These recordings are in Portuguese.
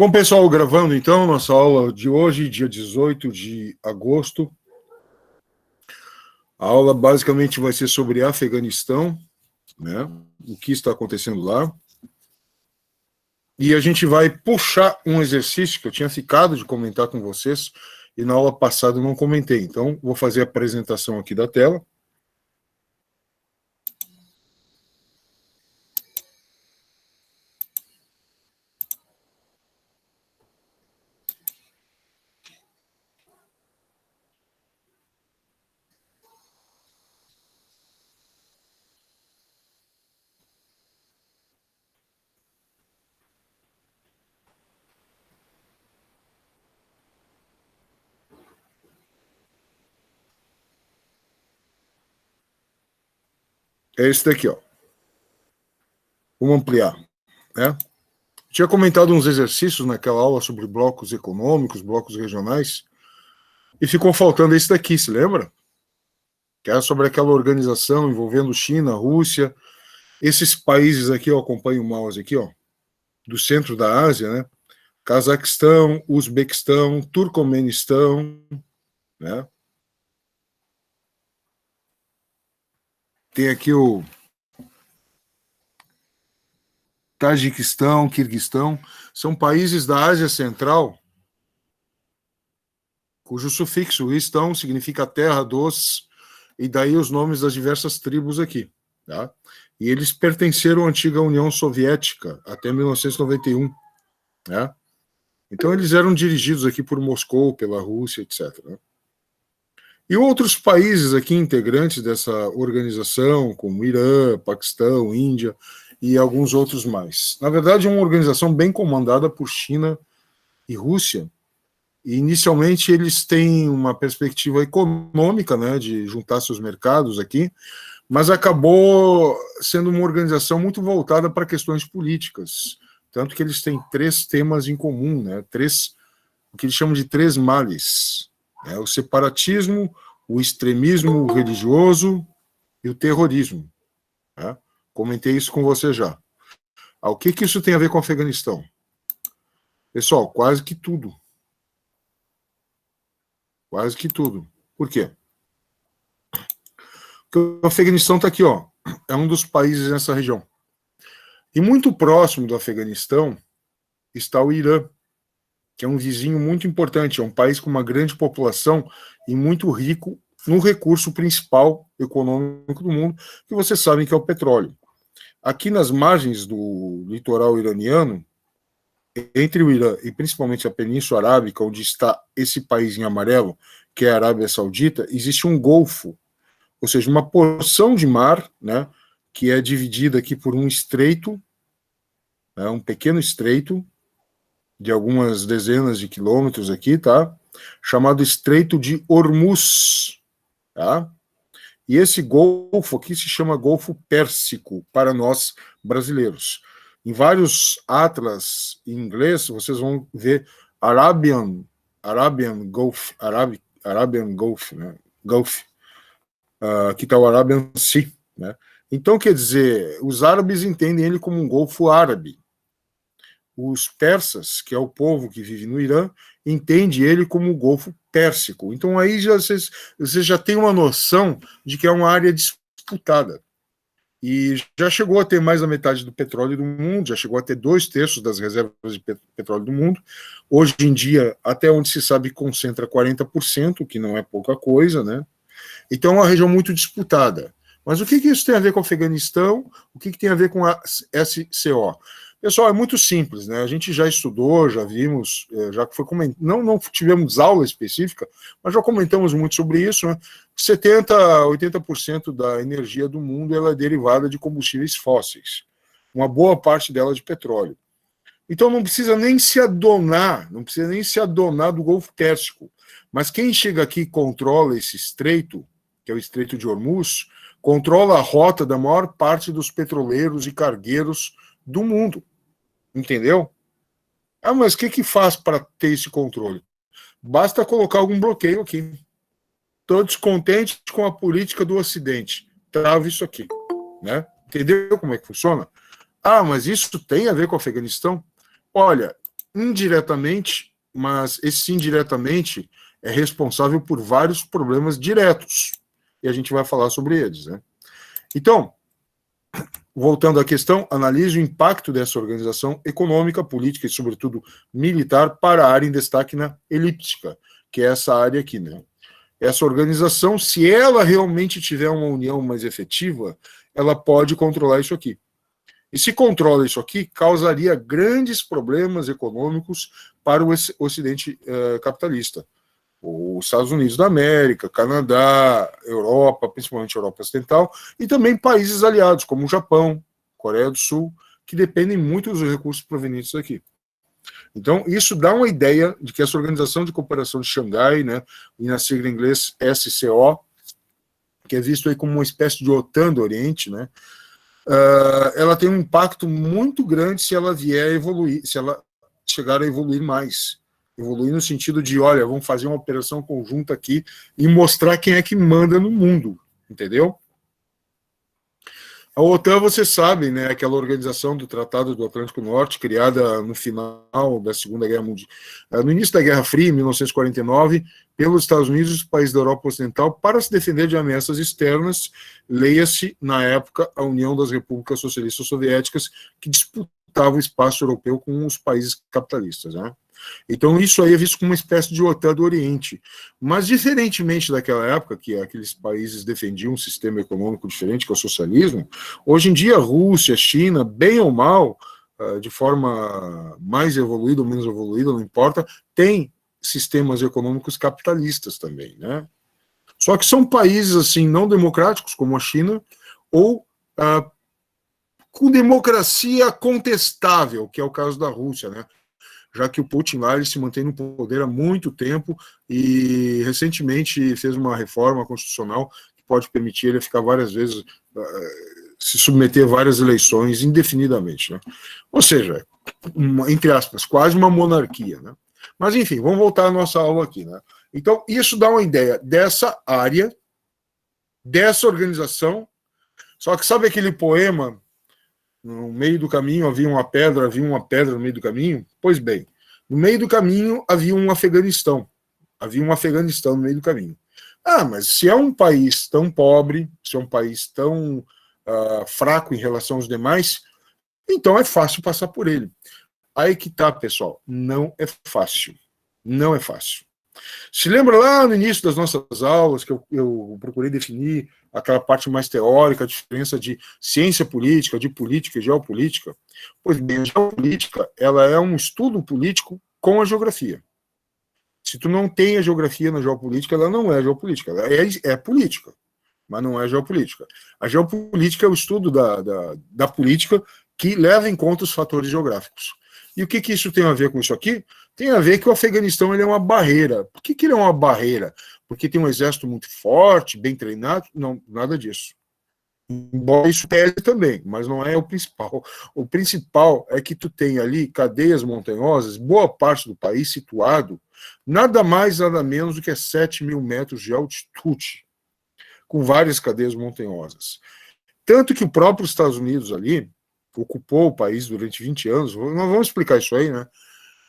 Bom, pessoal, gravando então nossa aula de hoje, dia 18 de agosto. A aula basicamente vai ser sobre Afeganistão, né? O que está acontecendo lá. E a gente vai puxar um exercício que eu tinha ficado de comentar com vocês e na aula passada eu não comentei. Então, vou fazer a apresentação aqui da tela. É esse daqui, ó. Vamos ampliar, né? Tinha comentado uns exercícios naquela aula sobre blocos econômicos, blocos regionais, e ficou faltando esse daqui, se lembra? Que era sobre aquela organização envolvendo China, Rússia, esses países aqui, eu acompanho o mouse aqui, ó, do centro da Ásia, né? Cazaquistão, Uzbequistão, Turcomenistão, né? Tem aqui o Tajiquistão, Quirguistão, são países da Ásia Central, cujo sufixo istão significa terra dos, e daí os nomes das diversas tribos aqui, tá? E eles pertenceram à antiga União Soviética até 1991, né? Então eles eram dirigidos aqui por Moscou, pela Rússia, etc., né? E outros países aqui integrantes dessa organização, como Irã, Paquistão, Índia e alguns outros mais. Na verdade, é uma organização bem comandada por China e Rússia. E, inicialmente, eles têm uma perspectiva econômica, né, de juntar seus mercados aqui, mas acabou sendo uma organização muito voltada para questões políticas. Tanto que eles têm três temas em comum, né, o que eles chamam de três males. O separatismo, o extremismo religioso e o terrorismo. Né? Comentei isso com você já. O que isso tem a ver com o Afeganistão? Pessoal, quase que tudo. Quase que tudo. Por quê? Porque o Afeganistão está aqui, ó. É um dos países nessa região. E muito próximo do Afeganistão está o Irã, que é um vizinho muito importante, é um país com uma grande população e muito rico no recurso principal econômico do mundo, que vocês sabem que é o petróleo. Aqui nas margens do litoral iraniano, entre o Irã e principalmente a Península Arábica, onde está esse país em amarelo, que é a Arábia Saudita, existe um golfo, ou seja, uma porção de mar, né, que é dividida aqui por um estreito, né, um pequeno estreito, de algumas dezenas de quilômetros aqui, tá? Chamado Estreito de Hormuz, tá? E esse golfo aqui se chama Golfo Pérsico, para nós brasileiros. Em vários atlas em inglês, vocês vão ver Arabian Gulf, Arabian Gulf, né? Gulf, que está o Arabian Sea, né? Então, quer dizer, os árabes entendem ele como um Golfo Árabe. Os persas, que é o povo que vive no Irã, entende ele como o Golfo Pérsico. Então aí vocês já têm uma noção de que é uma área disputada. E já chegou a ter mais da metade do petróleo do mundo, já chegou a ter 2/3 das reservas de petróleo do mundo. Hoje em dia, até onde se sabe, concentra 40%, que não é pouca coisa, né? Então é uma região muito disputada. Mas o que isso tem a ver com o Afeganistão? O que tem a ver com a SCO? Pessoal, é muito simples, né? A gente já estudou, já vimos, já foi comentado, não tivemos aula específica, mas já comentamos muito sobre isso, né? 70% a 80% da energia do mundo ela é derivada de combustíveis fósseis. Uma boa parte dela é de petróleo. Então não precisa nem se adonar do Golfo Pérsico. Mas quem chega aqui e controla esse estreito, que é o Estreito de Hormuz, controla a rota da maior parte dos petroleiros e cargueiros do mundo. Entendeu? Mas o que faz para ter esse controle? Basta colocar algum bloqueio aqui. Estou descontente com a política do Ocidente. Trava isso aqui. Né? Entendeu como é que funciona? Mas isso tem a ver com o Afeganistão? Olha, indiretamente, mas esse indiretamente é responsável por vários problemas diretos. E a gente vai falar sobre eles, né? Então, voltando à questão, analise o impacto dessa organização econômica, política e, sobretudo, militar para a área em destaque na elíptica, que é essa área aqui, né? Essa organização, se ela realmente tiver uma união mais efetiva, ela pode controlar isso aqui. E se controla isso aqui, causaria grandes problemas econômicos para o Ocidente capitalista. Os Estados Unidos da América, Canadá, Europa, principalmente Europa Ocidental, e também países aliados, como o Japão, Coreia do Sul, que dependem muito dos recursos provenientes daqui. Então, isso dá uma ideia de que essa Organização de Cooperação de Xangai, né, e na sigla em inglês SCO, que é visto aí como uma espécie de OTAN do Oriente, né, ela tem um impacto muito grande se ela vier a evoluir, se ela chegar a evoluir mais. Evoluir no sentido de, olha, vamos fazer uma operação conjunta aqui e mostrar quem é que manda no mundo, entendeu? A OTAN, você sabe, né, aquela organização do Tratado do Atlântico Norte, criada no final da Segunda Guerra Mundial, no início da Guerra Fria, em 1949, pelos Estados Unidos e os países da Europa Ocidental, para se defender de ameaças externas, leia-se, na época, a União das Repúblicas Socialistas Soviéticas, que disputava o espaço europeu com os países capitalistas, né? Então, isso aí é visto como uma espécie de OTAN do Oriente. Mas, diferentemente daquela época, que aqueles países defendiam um sistema econômico diferente, que é o socialismo, hoje em dia, a Rússia, a China, bem ou mal, de forma mais evoluída ou menos evoluída, não importa, tem sistemas econômicos capitalistas também, né? Só que são países, assim, não democráticos, como a China, ou com democracia contestável, que é o caso da Rússia, né? Já que o Putin lá ele se mantém no poder há muito tempo e recentemente fez uma reforma constitucional que pode permitir ele ficar várias vezes, se submeter a várias eleições indefinidamente, né? Ou seja, entre aspas, quase uma monarquia, né? Mas enfim, vamos voltar à nossa aula aqui, né? Então, isso dá uma ideia dessa área, dessa organização, só que sabe aquele poema, no meio do caminho havia uma pedra no meio do caminho? Pois bem, no meio do caminho havia um Afeganistão. Havia um Afeganistão no meio do caminho. Ah, mas se é um país tão pobre, se é um país tão fraco em relação aos demais, então é fácil passar por ele. Aí que tá, pessoal, não é fácil. Não é fácil. Se lembra lá no início das nossas aulas que eu procurei definir aquela parte mais teórica, a diferença de ciência política, de política e geopolítica? Pois bem, a geopolítica ela é um estudo político com a geografia. Se tu não tem a geografia na geopolítica, ela não é geopolítica, ela é política, mas não é geopolítica. A geopolítica é o estudo da política que leva em conta os fatores geográficos. E o que isso tem a ver com isso aqui? Tem a ver que o Afeganistão ele é uma barreira. Por que ele é uma barreira? Porque tem um exército muito forte, bem treinado? Não, nada disso. Embora isso pese também, mas não é o principal. O principal é que tu tem ali cadeias montanhosas, boa parte do país situado, nada mais, nada menos do que a 7.000 metros de altitude, com várias cadeias montanhosas. Tanto que o próprio Estados Unidos ali ocupou o país durante 20 anos, nós vamos explicar isso aí, né?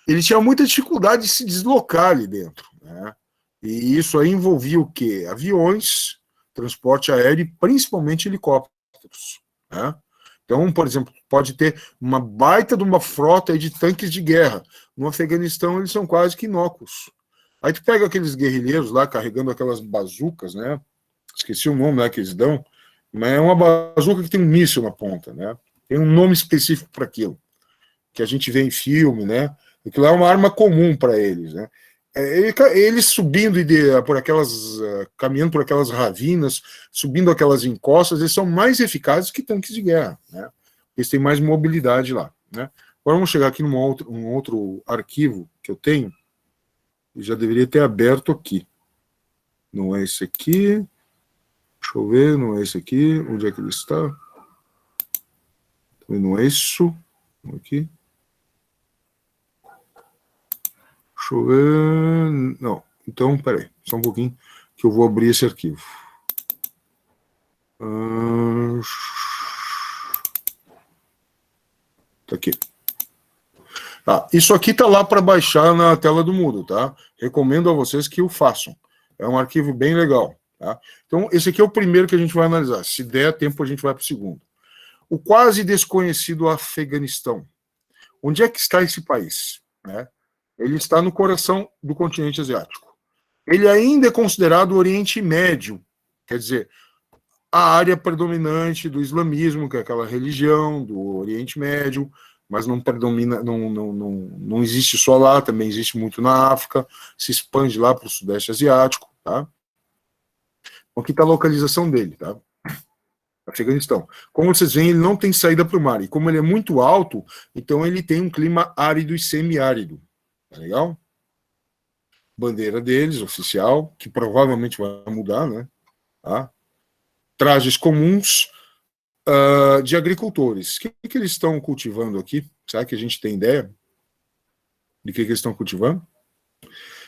Ele tinha muita dificuldade de se deslocar ali dentro, né? E isso aí envolvia o quê? Aviões, transporte aéreo e principalmente helicópteros, né? Então, por exemplo, pode ter uma baita de uma frota de tanques de guerra. No Afeganistão, eles são quase que inócuos. Aí tu pega aqueles guerrilheiros lá carregando aquelas bazucas, né? Esqueci o nome lá que eles dão, mas é uma bazuca que tem um míssil na ponta, né? Tem um nome específico para aquilo, que a gente vê em filme, né? Aquilo é uma arma comum para eles, né? Eles subindo por aquelas, caminhando por aquelas ravinas, subindo aquelas encostas, eles são mais eficazes que tanques de guerra, né? Eles têm mais mobilidade lá, né? Agora vamos chegar aqui num outro arquivo que eu tenho, e já deveria ter aberto aqui. Não é esse aqui. Deixa eu ver, não é esse aqui. Onde é que ele está? Também não é isso. Aqui. Deixa eu ver. Não. Então, peraí. Só um pouquinho que eu vou abrir esse arquivo. Tá aqui. Tá, isso aqui está lá para baixar na tela do Moodle, tá? Recomendo a vocês que o façam. É um arquivo bem legal, tá? Então, esse aqui é o primeiro que a gente vai analisar. Se der tempo, a gente vai para o segundo. O quase desconhecido Afeganistão. Onde é que está esse país? Né? Ele está no coração do continente asiático. Ele ainda é considerado o Oriente Médio, quer dizer, a área predominante do islamismo, que é aquela religião do Oriente Médio, mas não predomina, não existe só lá, também existe muito na África, se expande lá para o Sudeste Asiático, tá? Aqui está a localização dele, tá? Afeganistão. Como vocês veem, ele não tem saída para o mar, e como ele é muito alto, então ele tem um clima árido e semiárido, tá legal? Bandeira deles, oficial, que provavelmente vai mudar, né? Tá? Trajes comuns, de agricultores. O que eles estão cultivando aqui? Será que a gente tem ideia de que eles estão cultivando?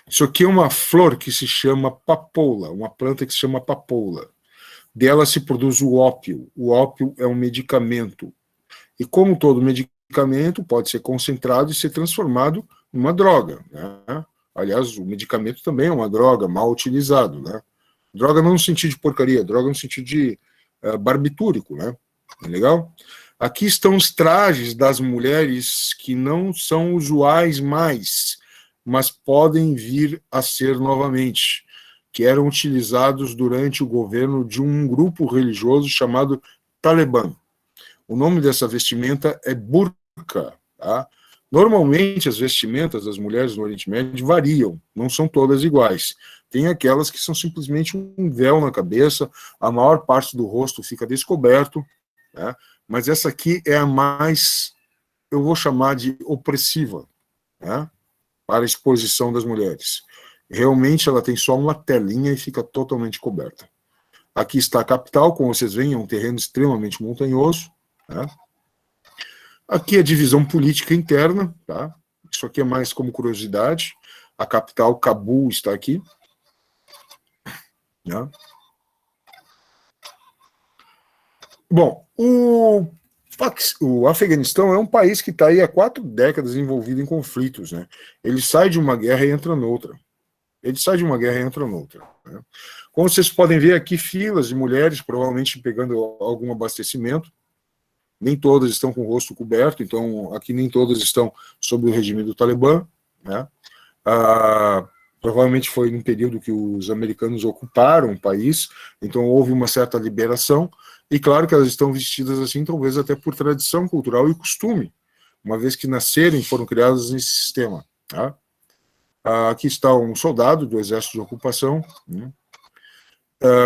Isso aqui é uma flor que se chama papoula, uma planta que se chama papoula. Dela se produz o ópio. O ópio é um medicamento. E como todo medicamento, pode ser concentrado e ser transformado numa droga, né? Aliás, o medicamento também é uma droga, mal utilizado, né? Droga não no sentido de porcaria, droga no sentido de barbitúrico, né? Legal? Aqui estão os trajes das mulheres que não são usuais mais, mas podem vir a ser novamente, que eram utilizados durante o governo de um grupo religioso chamado Talibã. O nome dessa vestimenta é burca, tá? Normalmente, as vestimentas das mulheres no Oriente Médio variam, não são todas iguais. Tem aquelas que são simplesmente um véu na cabeça, a maior parte do rosto fica descoberto, né? Mas essa aqui é a mais, eu vou chamar de opressiva, né? Para a exposição das mulheres. Realmente ela tem só uma telinha e fica totalmente coberta. Aqui está a capital, como vocês veem, é um terreno extremamente montanhoso, né? Aqui a divisão política interna, tá? Isso aqui é mais como curiosidade. A capital, Cabul, está aqui. Né? Bom, o Afeganistão é um país que está aí há 4 décadas envolvido em conflitos, né? Ele sai de uma guerra e entra noutra. Ele sai de uma guerra e entra noutra. Né? Como vocês podem ver aqui, filas de mulheres, provavelmente pegando algum abastecimento. Nem todas estão com o rosto coberto, então aqui nem todas estão sob o regime do Talibã, né? Provavelmente foi num período que os americanos ocuparam o país, então houve uma certa liberação, e claro que elas estão vestidas assim, talvez até por tradição cultural e costume, uma vez que nasceram e foram criadas nesse sistema. Tá? Aqui está um soldado do exército de ocupação, né?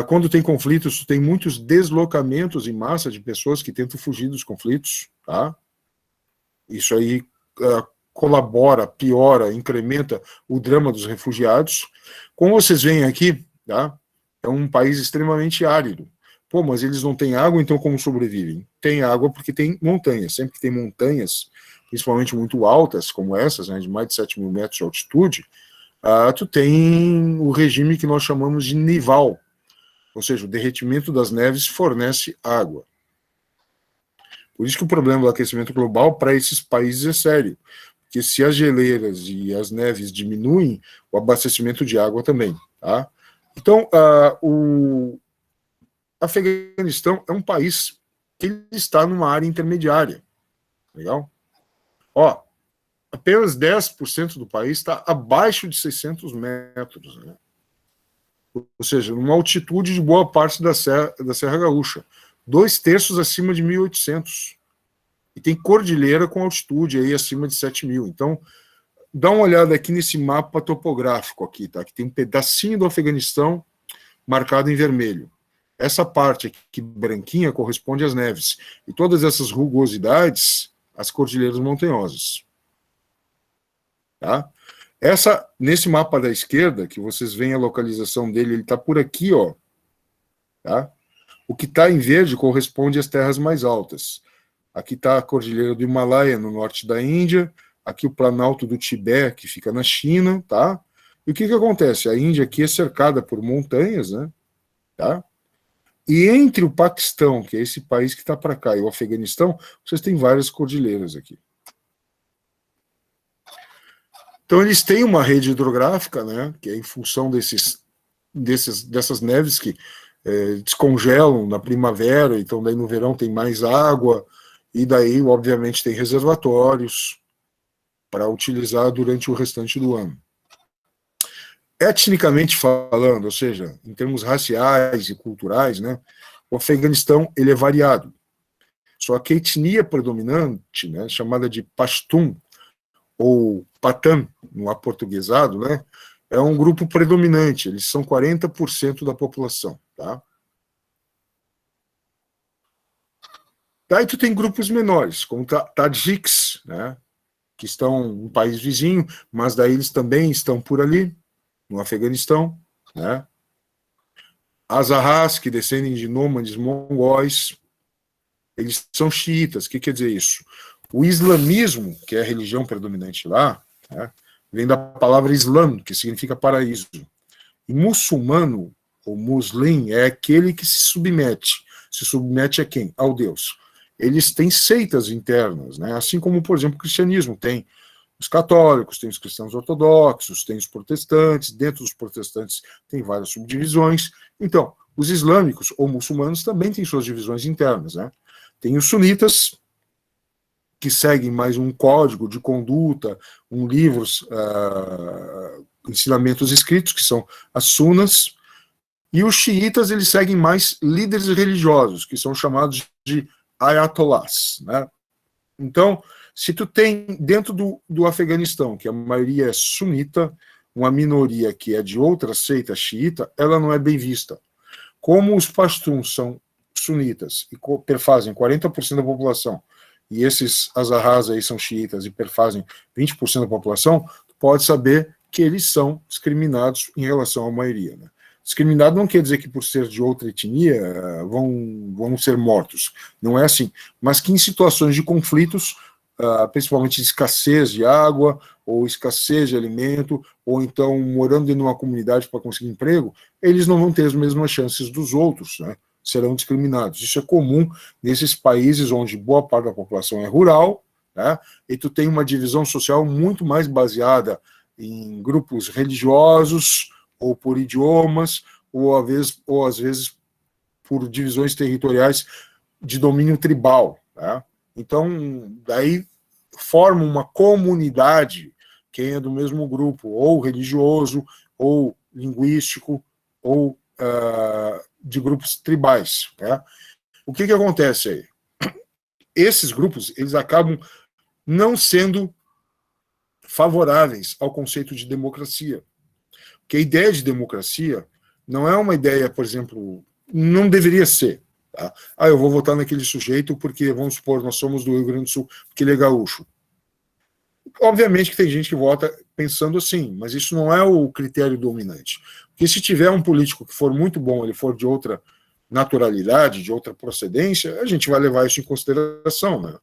Quando tem conflitos, tem muitos deslocamentos em massa de pessoas que tentam fugir dos conflitos, tá? Isso aí colabora, piora, incrementa o drama dos refugiados. Como vocês veem aqui, tá? É um país extremamente árido. Pô, mas eles não têm água, então como sobrevivem? Tem água porque tem montanhas. Sempre que tem montanhas, principalmente muito altas, como essas, né, de mais de 7 mil metros de altitude, tu tem o regime que nós chamamos de nival, ou seja, o derretimento das neves fornece água. Por isso que o problema do aquecimento global para esses países é sério, porque se as geleiras e as neves diminuem, o abastecimento de água também. Tá? Então, o Afeganistão é um país que ele está numa área intermediária. Legal? Ó, apenas 10% do país está abaixo de 600 metros, né? Ou seja, numa altitude de boa parte da Serra Gaúcha, 2/3 acima de 1.800. E tem cordilheira com altitude aí acima de 7.000. Então, dá uma olhada aqui nesse mapa topográfico aqui, tá? Que tem um pedacinho do Afeganistão marcado em vermelho. Essa parte aqui branquinha corresponde às neves. E todas essas rugosidades, as cordilheiras montanhosas. Tá? Nesse mapa da esquerda, que vocês veem a localização dele, ele está por aqui, ó. Tá? O que está em verde corresponde às terras mais altas. Aqui está a Cordilheira do Himalaia, no norte da Índia. Aqui o Planalto do Tibete, que fica na China. Tá? E o que acontece? A Índia aqui é cercada por montanhas, né? Tá? E entre o Paquistão, que é esse país que está para cá, e o Afeganistão, vocês têm várias cordilheiras aqui. Então, eles têm uma rede hidrográfica, né, que é em função dessas neves que descongelam na primavera, então daí no verão tem mais água, e daí, obviamente, tem reservatórios para utilizar durante o restante do ano. Etnicamente falando, ou seja, em termos raciais e culturais, né, o Afeganistão ele é variado. Só que a etnia predominante, né, chamada de Pashtun, ou Patan, no aportuguesado, né, é um grupo predominante, eles são 40% da população. Tá? Daí tu tem grupos menores, como Tajiks, né, que estão no país vizinho, mas daí eles também estão por ali, no Afeganistão, né? Azahás, que descendem de nômades mongóis, eles são xiitas. O que quer dizer isso? O islamismo, que é a religião predominante lá, né, vem da palavra Islam, que significa paraíso. E muçulmano, ou muslim, é aquele que se submete. Se submete a quem? Ao Deus. Eles têm seitas internas, né? Assim como, por exemplo, o cristianismo tem os católicos, tem os cristãos ortodoxos, tem os protestantes, dentro dos protestantes tem várias subdivisões. Então, os islâmicos ou muçulmanos também têm suas divisões internas, né? Tem os sunitas, que seguem mais um código de conduta, livros, ensinamentos escritos, que são as sunas, e os xiitas, eles seguem mais líderes religiosos, que são chamados de ayatollahs, né? Então, se tu tem dentro do Afeganistão, que a maioria é sunita, uma minoria que é de outra seita xiita, ela não é bem vista. Como os pashtuns são sunitas e perfazem 40% da população, e esses Hazarás aí são xiitas e perfazem 20% da população, tu pode saber que eles são discriminados em relação à maioria. Né? Discriminado não quer dizer que por ser de outra etnia vão ser mortos. Não é assim. Mas que em situações de conflitos, principalmente de escassez de água, ou escassez de alimento, ou então morando em uma comunidade para conseguir emprego, eles não vão ter as mesmas chances dos outros, né? Serão discriminados. Isso é comum nesses países onde boa parte da população é rural, né? E tu tem uma divisão social muito mais baseada em grupos religiosos, ou por idiomas, ou às vezes por divisões territoriais de domínio tribal. Né? Então, daí forma uma comunidade, quem é do mesmo grupo, ou religioso, ou linguístico, ou de grupos tribais. Né? O que acontece aí? Esses grupos, eles acabam não sendo favoráveis ao conceito de democracia. Porque a ideia de democracia não é uma ideia, por exemplo, não deveria ser. Tá? Eu vou votar naquele sujeito porque, vamos supor, nós somos do Rio Grande do Sul, porque ele é gaúcho. Obviamente que tem gente que vota pensando assim, mas isso não é o critério dominante. Porque se tiver um político que for muito bom, ele for de outra naturalidade, de outra procedência, a gente vai levar isso em consideração. Né?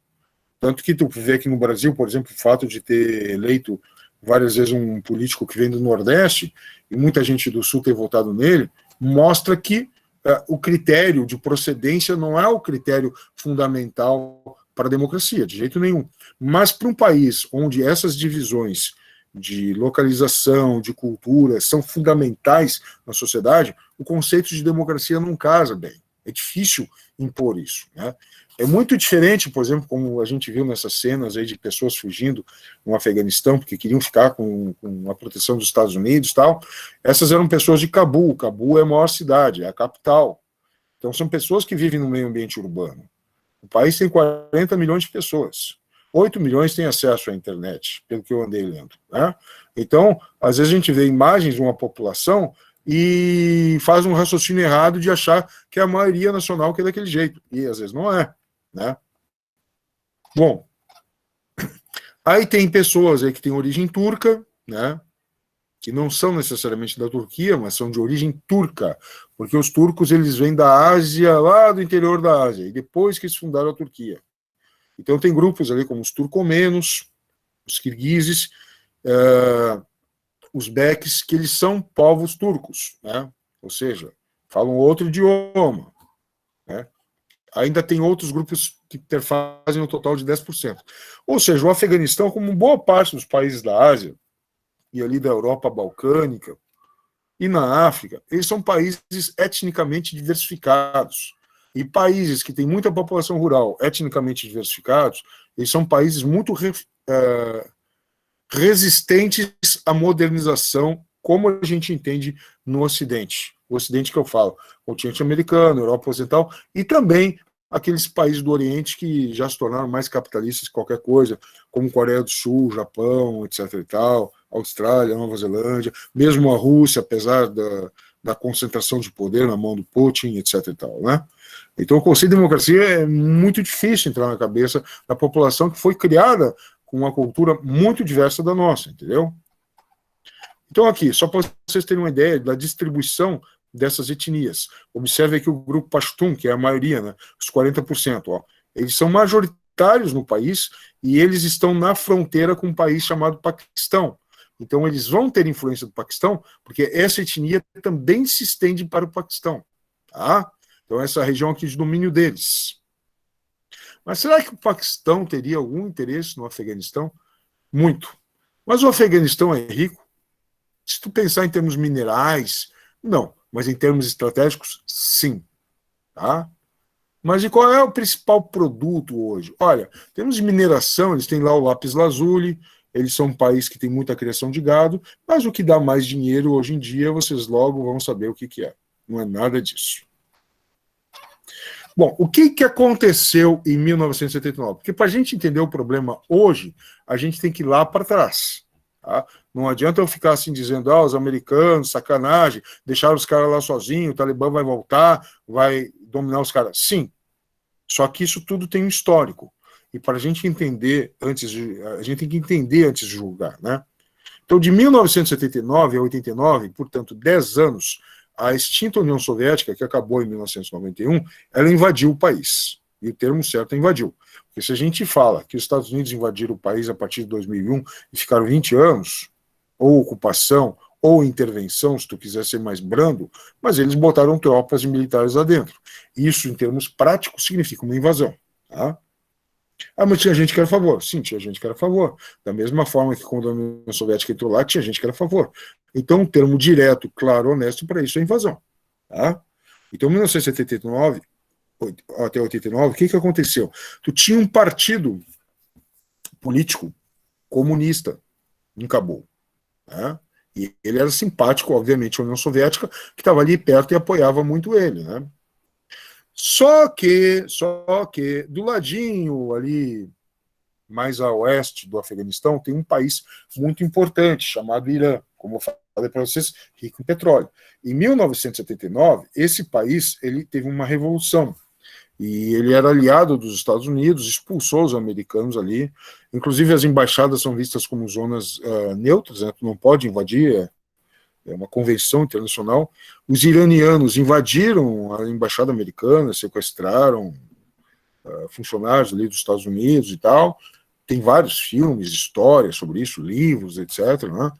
Tanto que tu vê aqui no Brasil, por exemplo, o fato de ter eleito várias vezes um político que vem do Nordeste, e muita gente do Sul ter votado nele, mostra que o critério de procedência não é o critério fundamental para a democracia, de jeito nenhum. Mas para um país onde essas divisões de localização, de cultura, são fundamentais na sociedade, o conceito de democracia não casa bem. É difícil impor isso. Né? É muito diferente, por exemplo, como a gente viu nessas cenas aí de pessoas fugindo no Afeganistão, porque queriam ficar com a proteção dos Estados Unidos e tal. Essas eram pessoas de Cabul. Cabul é a maior cidade, é a capital. Então são pessoas que vivem no meio ambiente urbano. O país tem 40 milhões de pessoas. 8 milhões têm acesso à internet, pelo que eu andei lendo. Né? Então, às vezes a gente vê imagens de uma população e faz um raciocínio errado de achar que é a maioria nacional que é daquele jeito. E às vezes não é. Né? Bom, aí tem pessoas aí que têm origem turca, né? Que não são necessariamente da Turquia, mas são de origem turca, porque os turcos eles vêm da Ásia, lá do interior da Ásia, e depois que eles fundaram a Turquia. Então tem grupos ali como os turcomenos, os kirguizes, os beques, que eles são povos turcos, né? Ou seja, falam outro idioma. Né? Ainda tem outros grupos que fazem um total de 10%. Ou seja, o Afeganistão, como boa parte dos países da Ásia, e ali da Europa balcânica, e na África, eles são países etnicamente diversificados. E países que têm muita população rural etnicamente diversificados, eles são países muito resistentes à modernização, como a gente entende no Ocidente. O Ocidente que eu falo, continente americano, Europa Ocidental, e também aqueles países do Oriente que já se tornaram mais capitalistas que qualquer coisa, como Coreia do Sul, Japão, etc. e tal, Austrália, Nova Zelândia, mesmo a Rússia, apesar da concentração de poder na mão do Putin, etc. e tal, né? Então, o conceito de democracia é muito difícil entrar na cabeça da população que foi criada com uma cultura muito diversa da nossa, entendeu? Então, aqui, só para vocês terem uma ideia da distribuição dessas etnias. Observe aqui o grupo Pashtun, que é a maioria, né, os 40%. Ó, eles são majoritários no país e eles estão na fronteira com um país chamado Paquistão. Então, eles vão ter influência do Paquistão, porque essa etnia também se estende para o Paquistão. Tá? Então, essa região aqui de domínio deles. Mas será que o Paquistão teria algum interesse no Afeganistão? Muito. Mas o Afeganistão é rico? Se tu pensar em termos minerais, não. Mas em termos estratégicos, sim. Tá? Mas e qual é o principal produto hoje? Olha, temos de mineração, eles têm lá o lápis lazuli, eles são um país que tem muita criação de gado, mas o que dá mais dinheiro hoje em dia, vocês logo vão saber o que é. Não é nada disso. Bom, o que aconteceu em 1979? Porque para a gente entender o problema hoje, a gente tem que ir lá para trás. Tá? Não adianta eu ficar assim dizendo, os americanos, sacanagem, deixaram os caras lá sozinhos, o Talibã vai voltar, vai dominar os caras. Sim, só que isso tudo tem um histórico. E para a gente entender, a gente tem que entender antes de julgar. Né? Então, de 1979 a 89, portanto, 10 anos, a extinta União Soviética, que acabou em 1991, ela invadiu o país. E o termo certo é invadiu. Porque se a gente fala que os Estados Unidos invadiram o país a partir de 2001 e ficaram 20 anos, ou ocupação, ou intervenção, se tu quiser ser mais brando, mas eles botaram tropas e militares lá dentro. Isso, em termos práticos, significa uma invasão. Tá? Mas tinha gente que era a favor. Sim, tinha gente que era a favor. Da mesma forma que quando a União Soviética entrou lá, tinha gente que era a favor. Então, um termo direto, claro, honesto para isso é invasão. Tá? Então, em 1979 até 89, o que aconteceu? Tu tinha um partido político comunista em Cabul. Né? E ele era simpático, obviamente, à União Soviética, que estava ali perto e apoiava muito ele. Né? Só que, do ladinho ali, mais a oeste do Afeganistão, tem um país muito importante, chamado Irã, como eu falei para vocês, rico em petróleo. Em 1979, esse país ele teve uma revolução, e ele era aliado dos Estados Unidos, expulsou os americanos ali, inclusive as embaixadas são vistas como zonas neutras, né? Tu não pode invadir, é uma convenção internacional. Os iranianos invadiram a embaixada americana, sequestraram funcionários ali dos Estados Unidos e tal. Tem vários filmes, histórias sobre isso, livros, etc. Né?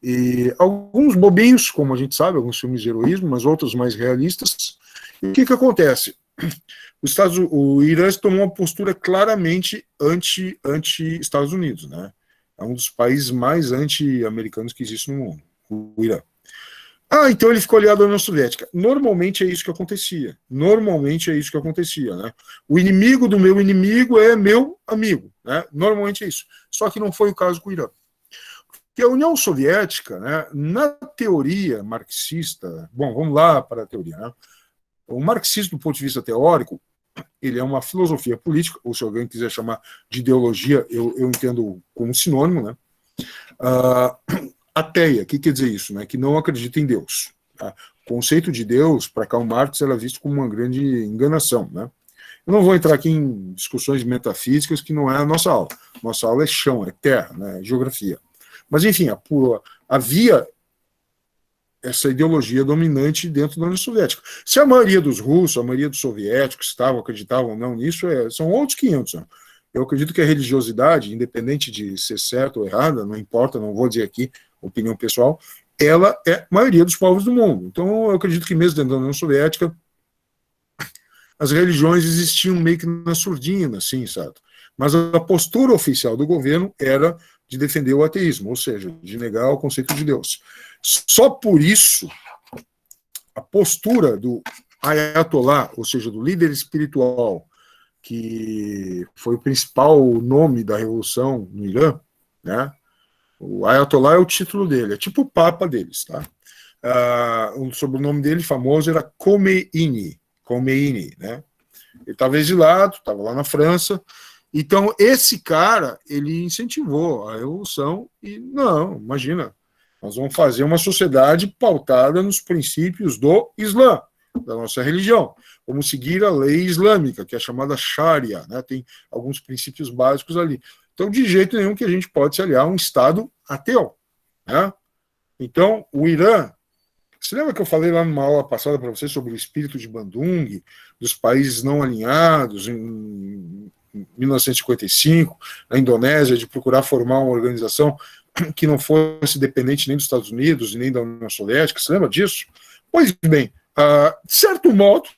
E alguns bobinhos, como a gente sabe, alguns filmes de heroísmo, mas outros mais realistas. E o que acontece? O Irã tomou uma postura claramente anti-Estados Unidos. Né? É um dos países mais anti-americanos que existe no mundo, o Irã. Então ele ficou aliado à União Soviética. Normalmente é isso que acontecia. Né? O inimigo do meu inimigo é meu amigo. Né? Normalmente é isso. Só que não foi o caso com o Irã. Porque a União Soviética, né, na teoria marxista, bom, vamos lá para a teoria. Né? O marxismo, do ponto de vista teórico, ele é uma filosofia política, ou se alguém quiser chamar de ideologia, eu entendo como sinônimo, né? Ateia, o que quer dizer isso? Né? Que não acredita em Deus. Tá? O conceito de Deus, para Karl Marx, era visto como uma grande enganação. Né? Eu não vou entrar aqui em discussões metafísicas, que não é a nossa aula. Nossa aula é chão, é terra, né? É geografia. Mas, enfim, havia essa ideologia dominante dentro da União Soviética. Se a maioria dos russos, a maioria dos soviéticos acreditavam ou não nisso, são outros 500. Né? Eu acredito que a religiosidade, independente de ser certa ou errada, não importa, não vou dizer aqui opinião pessoal, ela é a maioria dos povos do mundo. Então, eu acredito que mesmo dentro da União Soviética, as religiões existiam meio que na surdina, assim, sabe? Mas a postura oficial do governo era de defender o ateísmo, ou seja, de negar o conceito de Deus. Só por isso, a postura do Ayatollah, ou seja, do líder espiritual, que foi o principal nome da revolução no Irã, né? O Ayatollah é o título dele, é tipo o papa deles, tá? O sobrenome dele famoso era Khomeini, né? Ele estava exilado, estava lá na França. Então, esse cara, ele incentivou a revolução e, não, imagina, nós vamos fazer uma sociedade pautada nos princípios do Islã, da nossa religião. Vamos seguir a lei islâmica, que é chamada Sharia, né? Tem alguns princípios básicos ali. Então, de jeito nenhum que a gente pode se aliar a um Estado ateu, né? Então, o Irã, você lembra que eu falei lá numa aula passada para você sobre o espírito de Bandung, dos países não alinhados, em 1955, na Indonésia, de procurar formar uma organização que não fosse dependente nem dos Estados Unidos e nem da União Soviética? Você lembra disso? Pois bem, de certo modo,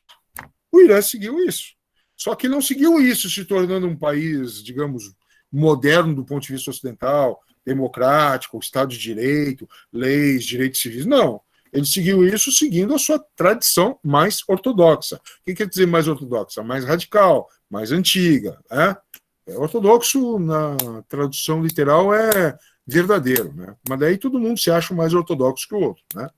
o Irã seguiu isso. Só que não seguiu isso se tornando um país, digamos, moderno do ponto de vista ocidental, democrático, Estado de Direito, leis, direitos civis. Não. Ele seguiu isso seguindo a sua tradição mais ortodoxa. O que quer dizer mais ortodoxa? Mais radical, mais antiga. Né? Ortodoxo, na tradução literal, é verdadeiro. Né? Mas daí todo mundo se acha mais ortodoxo que o outro. Né?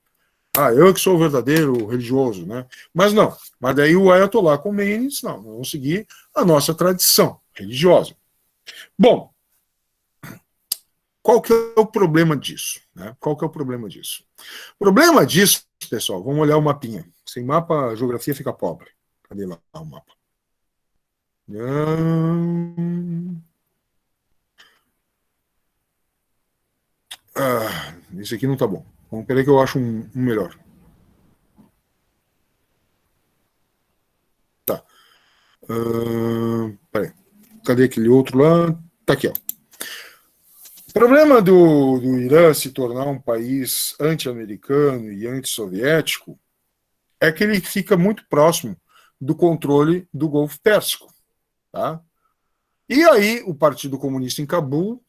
Eu que sou o verdadeiro religioso. Né? Mas não. Mas daí o Ayatollah Khomeini disse, não, vamos seguir a nossa tradição religiosa. Bom, qual que é o problema disso? Né? Qual que é o problema disso? O problema disso, pessoal, vamos olhar o mapinha. Sem mapa, a geografia fica pobre. Cadê lá o mapa? Esse aqui não tá bom. Vamos peraí que eu acho um melhor. Tá. Peraí. Cadê aquele outro lá? Tá aqui, ó. O problema do Irã se tornar um país anti-americano e anti-soviético é que ele fica muito próximo do controle do Golfo Pérsico. Tá? E aí o Partido Comunista em Cabul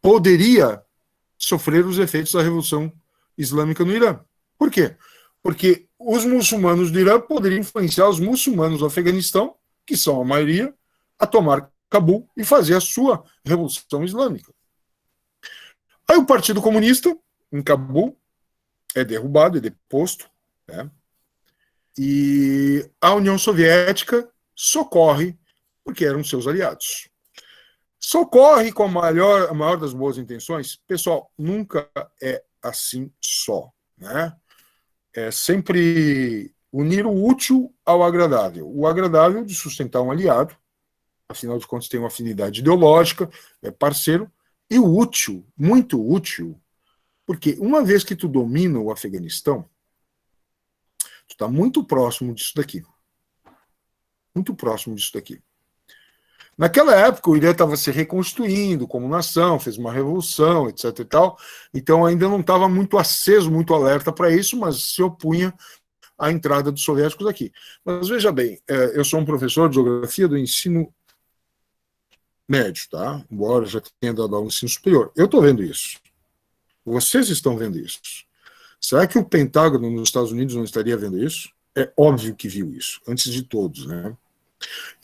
poderia sofrer os efeitos da Revolução Islâmica no Irã. Por quê? Porque os muçulmanos do Irã poderiam influenciar os muçulmanos do Afeganistão, que são a maioria, a tomar Cabul e fazer a sua Revolução Islâmica. Aí o Partido Comunista em Cabul é derrubado, é deposto, né? E a União Soviética socorre porque eram seus aliados. Socorre com a maior das boas intenções. Pessoal, nunca é assim só, né? É sempre unir o útil ao agradável. O agradável de sustentar um aliado, afinal de contas tem uma afinidade ideológica, é parceiro, e o útil, muito útil, porque uma vez que tu domina o Afeganistão, tu está muito próximo disso daqui. Muito próximo disso daqui. Naquela época, o Irã estava se reconstruindo como nação, fez uma revolução, etc. e tal. Então, ainda não estava muito aceso, muito alerta para isso, mas se opunha à entrada dos soviéticos aqui. Mas veja bem, eu sou um professor de geografia do ensino médio, tá? Embora já tenha dado aula no ensino superior. Eu estou vendo isso. Vocês estão vendo isso. Será que o Pentágono nos Estados Unidos não estaria vendo isso? É óbvio que viu isso, antes de todos, né?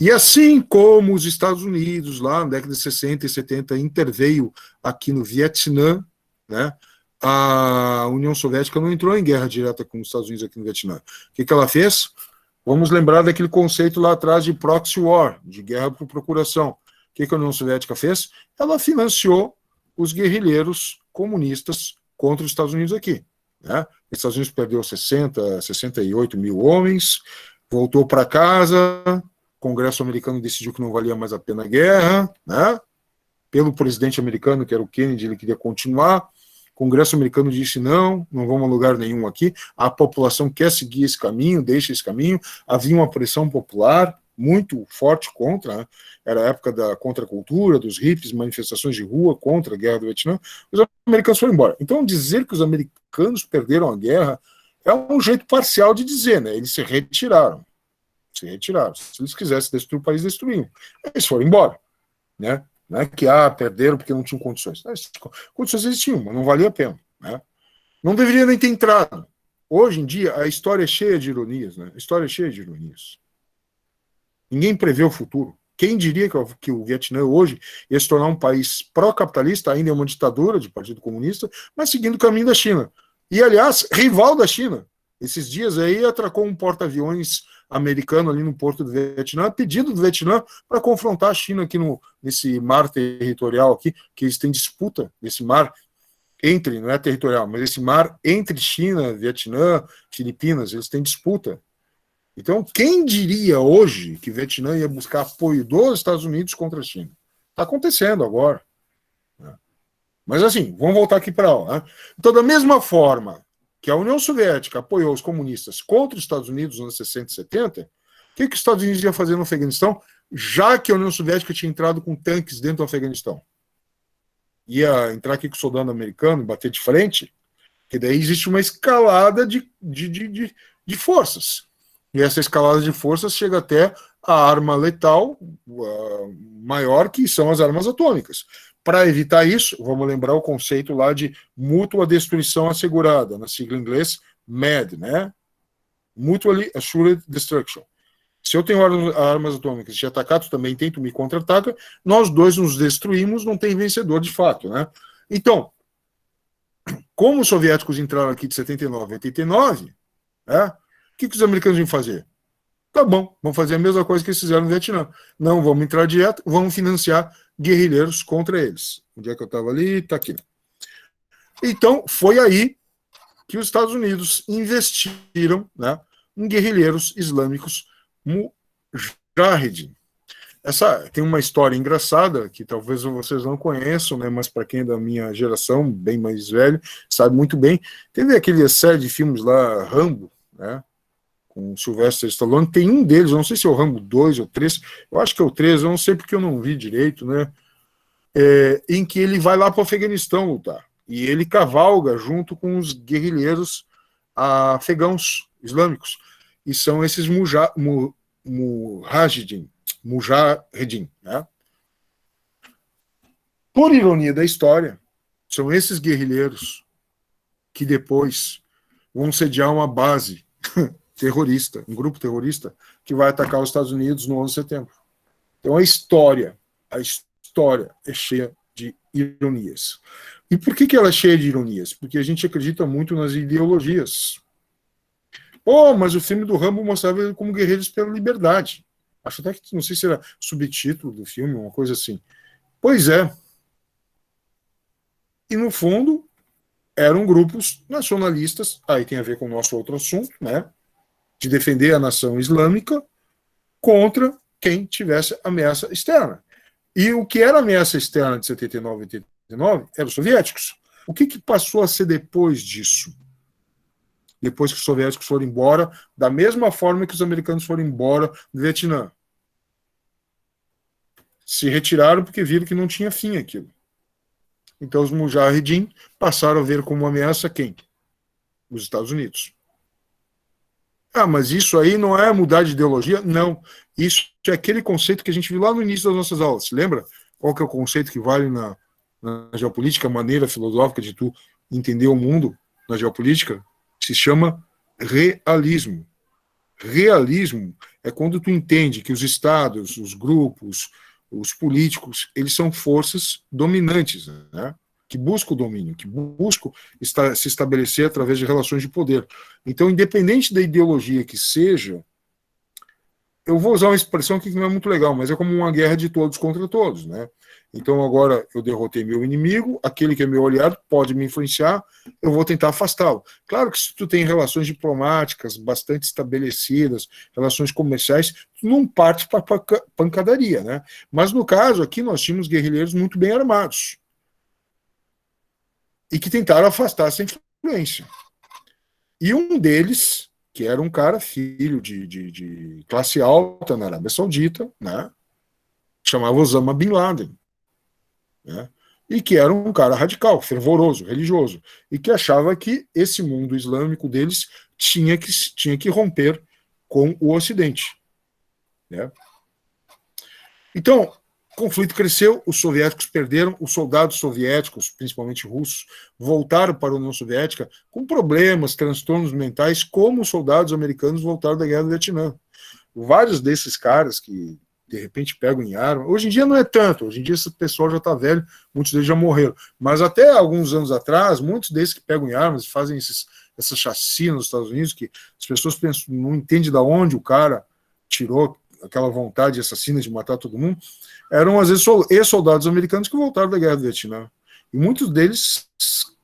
E assim como os Estados Unidos, lá na década de 60 e 70, interveio aqui no Vietnã, né, a União Soviética não entrou em guerra direta com os Estados Unidos aqui no Vietnã. O que ela fez? Vamos lembrar daquele conceito lá atrás de proxy war, de guerra por procuração. O que a União Soviética fez? Ela financiou os guerrilheiros comunistas contra os Estados Unidos aqui. Né? Os Estados Unidos perdeu 68 mil homens, voltou para casa. O Congresso americano decidiu que não valia mais a pena a guerra, né? Pelo presidente americano, que era o Kennedy, ele queria continuar. O Congresso americano disse não vamos a lugar nenhum aqui. A população quer seguir esse caminho, deixa esse caminho. Havia uma pressão popular muito forte contra, né? Era a época da contracultura, dos hippies, manifestações de rua contra a guerra do Vietnã. Os americanos foram embora. Então, dizer que os americanos perderam a guerra é um jeito parcial de dizer, né? Eles se retiraram. Se eles quisessem destruir o país, destruíam. Eles foram embora, né? Não é que perderam porque não tinham condições. As condições existiam, mas não valia a pena. Né? Não deveria nem ter entrado. Hoje em dia, a história é cheia de ironias. Né? A história é cheia de ironias. Ninguém prevê o futuro. Quem diria que o Vietnã hoje ia se tornar um país pró-capitalista, ainda é uma ditadura de Partido Comunista, mas seguindo o caminho da China. E, aliás, rival da China. Esses dias aí atracou um porta-aviões americano ali no porto do Vietnã, pedido do Vietnã para confrontar a China aqui nesse mar territorial aqui, que eles têm disputa nesse mar entre, não é territorial, mas esse mar entre China, Vietnã, Filipinas, eles têm disputa. Então, quem diria hoje que o Vietnã ia buscar apoio dos Estados Unidos contra a China? Está acontecendo agora. Mas assim, vamos voltar aqui para a aula. Né? Então, da mesma forma que a União Soviética apoiou os comunistas contra os Estados Unidos nos anos 60 e 70, o que os Estados Unidos ia fazer no Afeganistão, já que a União Soviética tinha entrado com tanques dentro do Afeganistão? Ia entrar aqui com o soldado americano, bater de frente, que daí existe uma escalada de forças. E essa escalada de forças chega até a arma letal maior, que são as armas atômicas. Para evitar isso, vamos lembrar o conceito lá de mútua destruição assegurada, na sigla em inglês MAD, né? Mutually Assured Destruction. Se eu tenho armas atômicas e te atacar, tu também tem, tu me contra-ataca, nós dois nos destruímos, não tem vencedor de fato, né? Então, como os soviéticos entraram aqui de 79 a 89, né? O que os americanos iam fazer? Tá bom, vamos fazer a mesma coisa que eles fizeram no Vietnã. Não vamos entrar direto, vamos financiar guerrilheiros contra eles. Onde é que eu estava ali? Está aqui. Então, foi aí que os Estados Unidos investiram, né, em guerrilheiros islâmicos Mujahideen. Tem uma história engraçada que talvez vocês não conheçam, né, mas para quem é da minha geração, bem mais velho, sabe muito bem. Teve aquele série de filmes lá, Rambo, né, com o Sylvester Stallone, tem um deles, eu não sei se é o Rambo 2 ou 3, eu acho que é o 3, eu não sei porque eu não vi direito, né, em que ele vai lá para o Afeganistão lutar, e ele cavalga junto com os guerrilheiros afegãos islâmicos, e são esses Mujahideen, né? Por ironia da história, são esses guerrilheiros que depois vão sediar uma base terrorista, um grupo terrorista, que vai atacar os Estados Unidos no 11 de setembro. Então a história é cheia de ironias. E por que ela é cheia de ironias? Porque a gente acredita muito nas ideologias. Mas o filme do Rambo mostrava ele como guerreiros pela liberdade. Acho até que, não sei se era subtítulo do filme, uma coisa assim. Pois é. E no fundo, eram grupos nacionalistas, aí tem a ver com o nosso outro assunto, né? De defender a nação islâmica contra quem tivesse ameaça externa. E o que era ameaça externa de 79 e 89 eram os soviéticos. O que passou a ser depois disso? Depois que os soviéticos foram embora, da mesma forma que os americanos foram embora do Vietnã. Se retiraram porque viram que não tinha fim aquilo. Então os Mujahideen passaram a ver como ameaça quem? Os Estados Unidos. Mas isso aí não é mudar de ideologia? Não. Isso é aquele conceito que a gente viu lá no início das nossas aulas. Lembra? Qual que é o conceito que vale na geopolítica, a maneira filosófica de tu entender o mundo na geopolítica? Se chama realismo. Realismo é quando tu entende que os estados, os grupos, os políticos, eles são forças dominantes, né? Que buscam o domínio, que buscam se estabelecer através de relações de poder. Então, independente da ideologia que seja, eu vou usar uma expressão aqui que não é muito legal, mas é como uma guerra de todos contra todos, né? Então, agora eu derrotei meu inimigo, aquele que é meu aliado pode me influenciar, eu vou tentar afastá-lo. Claro que se tu tem relações diplomáticas bastante estabelecidas, relações comerciais, tu não parte para pancadaria, né? Mas no caso aqui nós tínhamos guerrilheiros muito bem armados e que tentaram afastar essa influência. E um deles, que era um cara filho de classe alta na Arábia Saudita, né? Chamava Osama Bin Laden. Né? E que era um cara radical, fervoroso, religioso, e que achava que esse mundo islâmico deles tinha que romper com o Ocidente. Né? Então, O conflito cresceu, os soviéticos perderam, os soldados soviéticos, principalmente russos, voltaram para a União Soviética com problemas, transtornos mentais, como os soldados americanos voltaram da Guerra do Vietnã. Vários desses caras que, de repente, pegam em arma, hoje em dia não é tanto, hoje em dia esse pessoal já está velho, muitos deles já morreram, mas até alguns anos atrás, muitos desses que pegam em armas e fazem essas chacinas nos Estados Unidos, que as pessoas pensam, não entendem de onde o cara tirou aquela vontade assassina de matar todo mundo, eram, às vezes, ex-soldados americanos que voltaram da Guerra do Vietnã. E muitos deles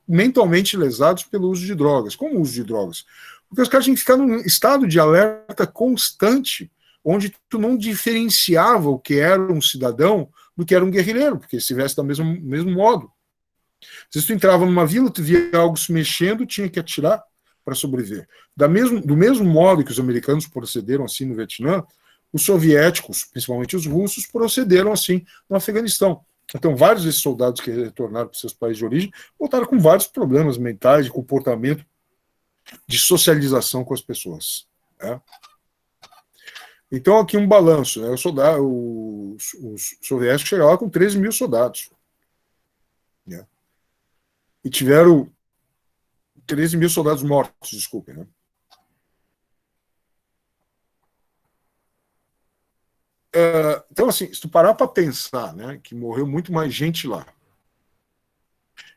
mentalmente lesados pelo uso de drogas. Como o uso de drogas? Porque os caras tinham que ficar num estado de alerta constante, onde tu não diferenciava o que era um cidadão do que era um guerrilheiro, porque se veste do mesmo modo. Se tu entrava numa vila, tu via algo se mexendo, tinha que atirar para sobreviver. Do mesmo modo que os americanos procederam assim no Vietnã, os soviéticos, principalmente os russos, procederam assim no Afeganistão. Então, vários desses soldados que retornaram para seus países de origem voltaram com vários problemas mentais, de comportamento, de socialização com as pessoas. Né? Então, aqui um balanço. Né? Os soviéticos chegaram lá com 13 mil soldados. Né? E tiveram 13 mil soldados mortos, desculpem. Né? Então, assim, se tu parar para pensar, né, que morreu muito mais gente lá,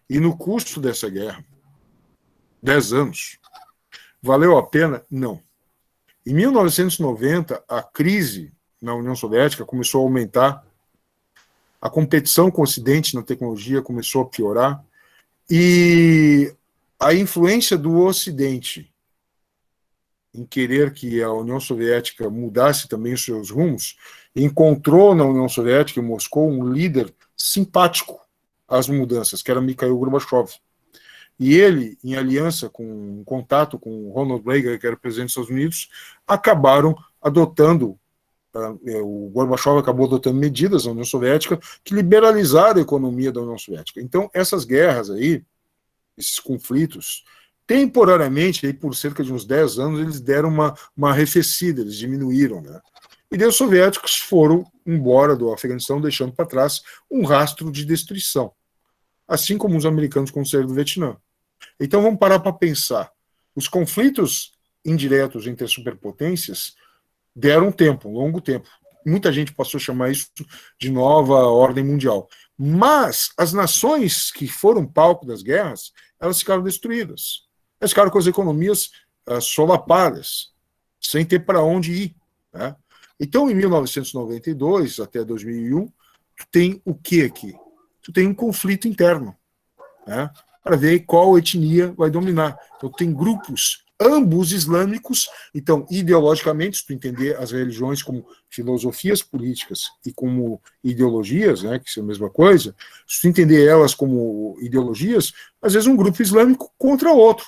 e no custo dessa guerra, 10 anos, valeu a pena? Não. Em 1990, a crise na União Soviética começou a aumentar, a competição com o Ocidente na tecnologia começou a piorar, e a influência do Ocidente em querer que a União Soviética mudasse também os seus rumos, encontrou na União Soviética, em Moscou, um líder simpático às mudanças, que era Mikhail Gorbachev. E ele, em aliança com um contato com Ronald Reagan, que era presidente dos Estados Unidos, acabaram adotando, o Gorbachev acabou adotando medidas na União Soviética que liberalizaram a economia da União Soviética. Então, essas guerras aí, esses conflitos, temporariamente, aí, por cerca de uns 10 anos, eles deram uma arrefecida, eles diminuíram. Né? E daí os soviéticos foram embora do Afeganistão, deixando para trás um rastro de destruição. Assim como os americanos com o cerco do Vietnã. Então vamos parar para pensar. Os conflitos indiretos entre as superpotências deram tempo, um longo tempo. Muita gente passou a chamar isso de nova ordem mundial. Mas as nações que foram palco das guerras, elas ficaram destruídas. Elas ficaram com as economias solapadas, sem ter para onde ir. Né? Então, em 1992 até 2001, tu tem o que aqui? Tu tem um conflito interno, né? Para ver qual etnia vai dominar. Então, tem grupos, ambos islâmicos, então, ideologicamente, se tu entender as religiões como filosofias políticas e como ideologias, né, que são a mesma coisa, se tu entender elas como ideologias, às vezes um grupo islâmico contra outro.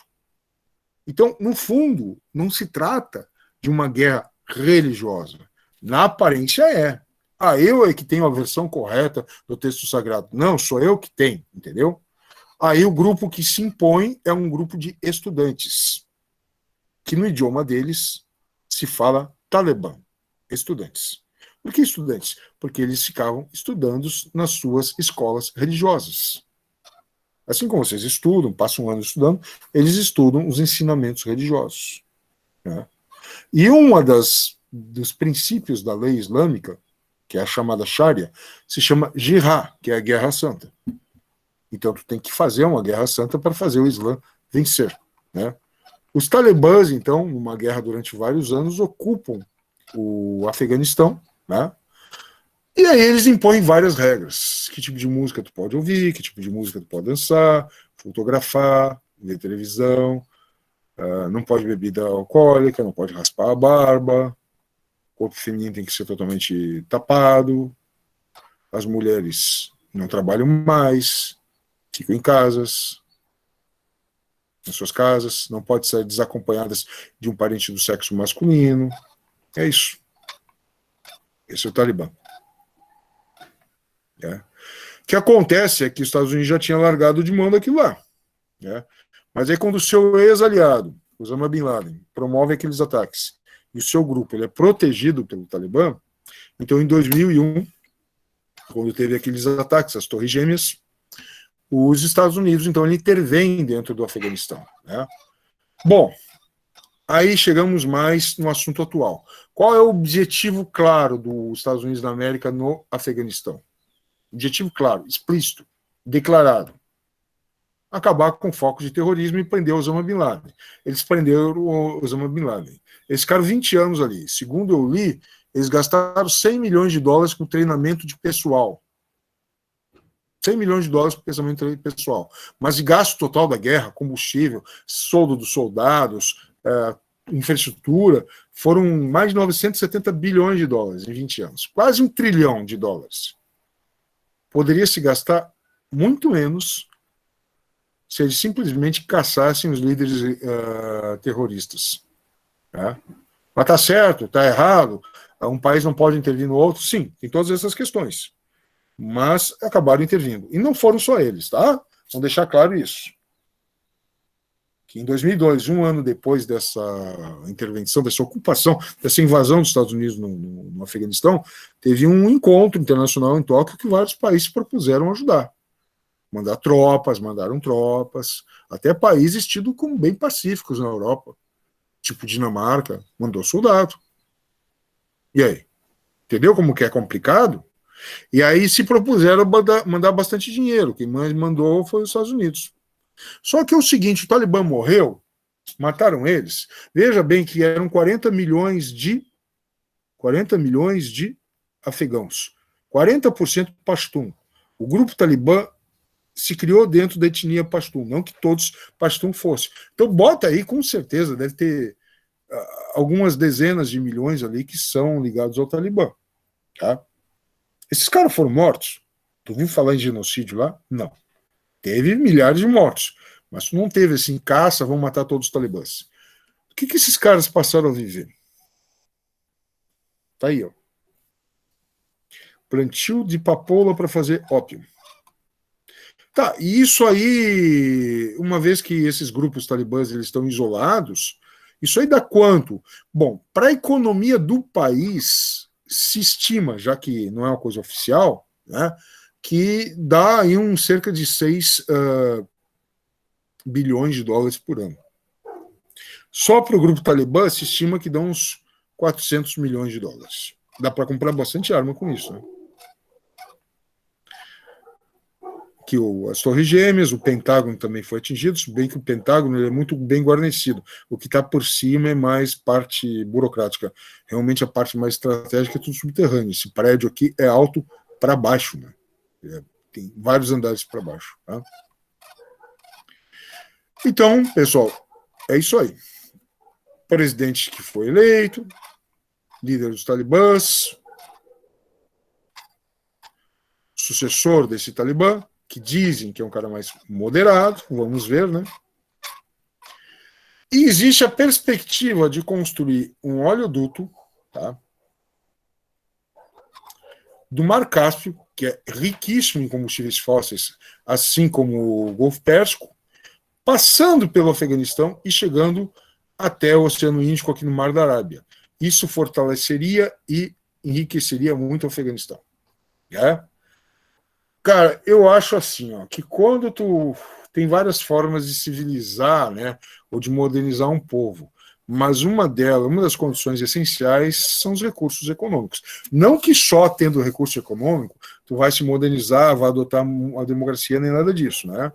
Então, no fundo, não se trata de uma guerra religiosa. Na aparência é. Eu é que tenho a versão correta do texto sagrado. Não, sou eu que tenho, entendeu? Aí o grupo que se impõe é um grupo de estudantes, que no idioma deles se fala Talibã, estudantes. Por que estudantes? Porque eles ficavam estudando nas suas escolas religiosas. Assim como vocês estudam, passam um ano estudando, eles estudam os ensinamentos religiosos. Né? E dos princípios da lei islâmica, que é a chamada Sharia, se chama Jihad, que é a Guerra Santa. Então, tu tem que fazer uma Guerra Santa para fazer o Islã vencer. Né? Os talibãs, então, numa guerra durante vários anos, ocupam o Afeganistão, né? E aí eles impõem várias regras. Que tipo de música tu pode ouvir, que tipo de música tu pode dançar, fotografar, ver televisão, não pode beber bebida alcoólica, não pode raspar a barba, o corpo feminino tem que ser totalmente tapado, as mulheres não trabalham mais, ficam em casas, nas suas casas, não podem ser desacompanhadas de um parente do sexo masculino. É isso. Esse é o Talibã. O que acontece é que os Estados Unidos já tinham largado de mão daquilo lá. Mas aí quando o seu ex-aliado, Osama Bin Laden, promove aqueles ataques, e o seu grupo ele é protegido pelo Talibã, então em 2001 quando teve aqueles ataques às Torres Gêmeas, os Estados Unidos, então, ele intervém dentro do Afeganistão, né? Bom, aí chegamos mais no assunto atual. Qual é o objetivo claro dos Estados Unidos da América no Afeganistão? Objetivo claro, explícito, declarado. Acabar com focos de terrorismo e prender Osama Bin Laden. Eles prenderam o Osama Bin Laden. Eles ficaram 20 anos ali. Segundo eu li, eles gastaram 100 milhões de dólares com treinamento de pessoal. 100 milhões de dólares com treinamento de pessoal. Mas de gasto total da guerra, combustível, soldo dos soldados, infraestrutura, foram mais de 970 bilhões de dólares em 20 anos. Quase $1 trilhão. Poderia se gastar muito menos se eles simplesmente caçassem os líderes terroristas. Tá? Mas tá certo, tá errado, um país não pode intervir no outro? Sim, tem todas essas questões. Mas acabaram intervindo. E não foram só eles, tá? Vamos deixar claro isso. Que em 2002, um ano depois dessa intervenção, dessa ocupação, dessa invasão dos Estados Unidos no Afeganistão, teve um encontro internacional em Tóquio que vários países propuseram ajudar. Mandaram tropas, até países tidos como bem pacíficos na Europa, tipo Dinamarca, mandou soldado. E aí? Entendeu como que é complicado? E aí se propuseram mandar bastante dinheiro. Quem mais mandou foi os Estados Unidos. Só que é o seguinte, o Talibã morreu, mataram eles. Veja bem que eram 40 milhões de afegãos. 40% Pashtun. O grupo Talibã se criou dentro da etnia Pashtun, não que todos Pashtun fossem. Então bota aí, com certeza, deve ter algumas dezenas de milhões ali que são ligados ao Talibã. Tá? Esses caras foram mortos? Tu ouviu falar em genocídio lá? Não. Teve milhares de mortos, mas não teve assim, caça, vão matar todos os talibãs. O que esses caras passaram a viver? Tá aí, ó. Plantio de papoula para fazer ópio. Tá, e isso aí, uma vez que esses grupos talibãs eles estão isolados, isso aí dá quanto? Bom, para a economia do país, se estima, já que não é uma coisa oficial, né, que dá aí cerca de 6 bilhões de dólares por ano. Só para o grupo Talibã se estima que dá uns 400 milhões de dólares. Dá para comprar bastante arma com isso, né? Que as Torres Gêmeas, o Pentágono também foi atingido, se bem que o Pentágono é muito bem guarnecido. O que está por cima é mais parte burocrática. Realmente a parte mais estratégica é tudo subterrâneo. Esse prédio aqui é alto para baixo, né? Tem vários andares para baixo. Tá? Então, pessoal, é isso aí. Presidente que foi eleito, líder dos talibãs, sucessor desse talibã, que dizem que é um cara mais moderado, vamos ver, né? E existe a perspectiva de construir um oleoduto, tá? Do Mar Cáspio, que é riquíssimo em combustíveis fósseis, assim como o Golfo Pérsico, passando pelo Afeganistão e chegando até o Oceano Índico, aqui no Mar da Arábia. Isso fortaleceria e enriqueceria muito o Afeganistão. Né? Cara, eu acho assim, ó, que quando tu tem várias formas de civilizar, né, ou de modernizar um povo, mas uma das condições essenciais são os recursos econômicos. Não que só tendo recurso econômico tu vai se modernizar, vai adotar a democracia, nem nada disso, né?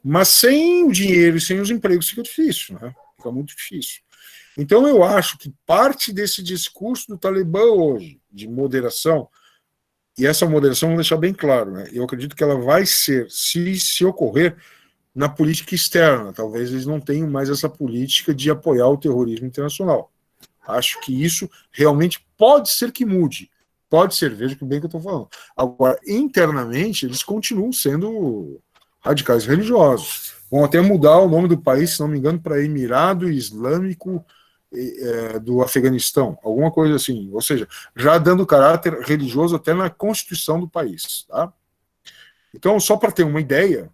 Mas sem o dinheiro e sem os empregos fica difícil, né? Fica muito difícil. Então eu acho que parte desse discurso do Talibã hoje, de moderação, e essa moderação, vou deixar bem claro, né? Eu acredito que ela vai ser, se ocorrer, na política externa. Talvez eles não tenham mais essa política de apoiar o terrorismo internacional. Acho que isso realmente pode ser que mude. Pode ser, veja que bem que eu estou falando. Agora, internamente, eles continuam sendo radicais religiosos. Vão até mudar o nome do país, se não me engano, para Emirado Islâmico do Afeganistão, alguma coisa assim. Ou seja, já dando caráter religioso até na constituição do país. Tá? Então, só para ter uma ideia,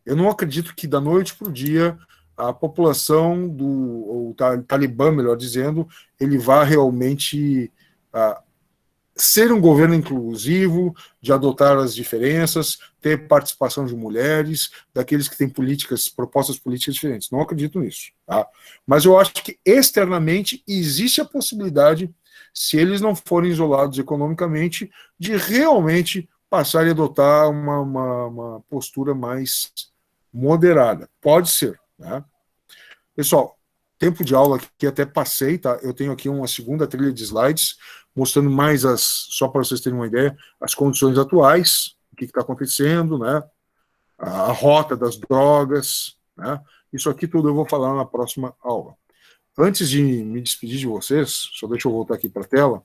eu não acredito que da noite para o dia a população o Talibã, melhor dizendo, ele vá realmente ser um governo inclusivo, de adotar as diferenças, ter participação de mulheres, daqueles que têm propostas políticas diferentes. Não acredito nisso. Tá? Mas eu acho que externamente existe a possibilidade, se eles não forem isolados economicamente, de realmente passar a adotar uma postura mais moderada. Pode ser. Tá? Pessoal, tempo de aula aqui até passei, tá? Eu tenho aqui uma segunda trilha de slides, mostrando mais só para vocês terem uma ideia, as condições atuais, o que está acontecendo, né? A rota das drogas, né? Isso aqui tudo eu vou falar na próxima aula. Antes de me despedir de vocês, só deixa eu voltar aqui para a tela.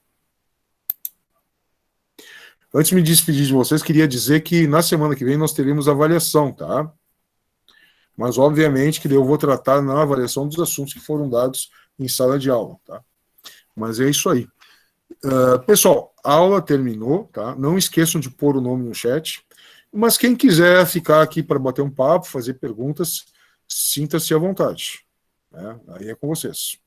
Antes de me despedir de vocês, queria dizer que na semana que vem nós teremos avaliação, tá? Mas, obviamente, que eu vou tratar na avaliação dos assuntos que foram dados em sala de aula, tá? Mas é isso aí. Pessoal, a aula terminou, tá? Não esqueçam de pôr o nome no chat. Mas quem quiser ficar aqui para bater um papo, fazer perguntas, sinta-se à vontade. Né? Aí é com vocês.